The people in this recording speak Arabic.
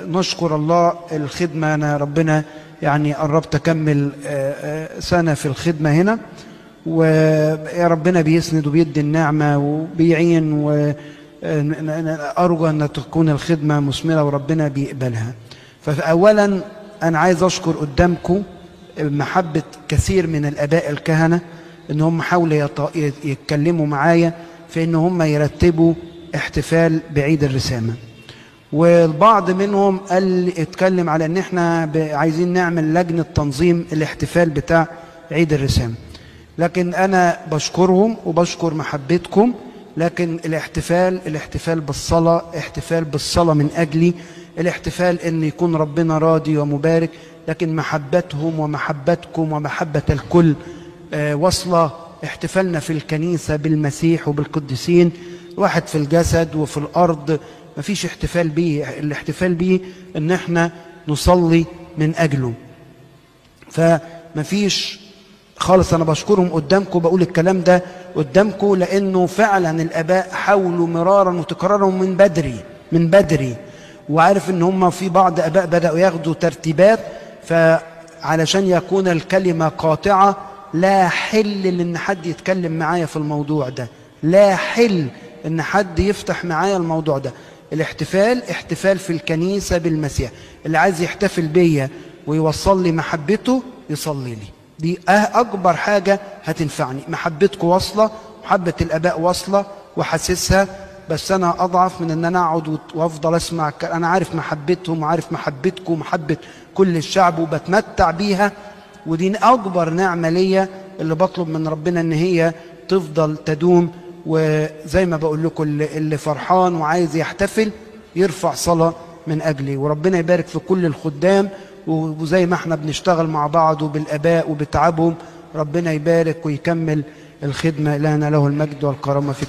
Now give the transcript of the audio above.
نشكر الله الخدمة. أنا ربنا يعني قربت أكمل سنة في الخدمة هنا، وربنا بيسند وبيدي النعمة وبيعين، وأرجو أن تكون الخدمة مثمرة وربنا بيقبلها. فأولا أنا عايز أشكر قدامكم محبة كثير من الآباء الكهنة إن هم حاولوا يتكلموا معايا في إن هم يرتبوا احتفال بعيد الرسامة، والبعض منهم اتكلم على إن احنا عايزين نعمل لجنة تنظيم الاحتفال بتاع عيد الرسامة. لكن أنا بشكرهم وبشكر محبتكم، لكن الاحتفال بالصلاة، احتفال بالصلاة من أجلي، الاحتفال إن يكون ربنا راضي ومبارك، لكن محبتهم ومحبتكم ومحبة الكل وصلة. احتفالنا في الكنيسة بالمسيح وبالقديسين، واحد في الجسد وفي الأرض، مفيش احتفال بيه. الاحتفال بيه إن احنا نصلي من أجله، فمفيش خالص. أنا بشكرهم قدامكم، بقول الكلام ده قدامكم لأنه فعلا الآباء حاولوا مرارا وتكرارا من بدري، وعارف إن هم في بعض آباء بدأوا ياخدوا ترتيبات، فعلشان يكون الكلمة قاطعة لا حل لأن حد يتكلم معايا في الموضوع ده، لا حل إن حد يفتح معايا الموضوع ده. احتفال في الكنيسة بالمسيح. اللي عايز يحتفل بيا ويوصل لي محبته يصلي لي، دي أكبر حاجة هتنفعني. محبتكم واصلة، محبة الآباء واصلة وحاسسها، بس أنا أضعف من أن أنا أقعد وأفضل أسمع. أنا عارف محبتهم وعارف محبتكم ومحبة كل الشعب وبتمتع بيها، ودي أكبر نعمة ليا اللي بطلب من ربنا أن هي تفضل تدوم. وزي ما بقول لكم اللي فرحان وعايز يحتفل يرفع صلاة من أجلي، وربنا يبارك في كل الخدام. وزي ما احنا بنشتغل مع بعض وبالآباء وبتعبهم، ربنا يبارك ويكمل الخدمة. لنا له المجد والكرامة في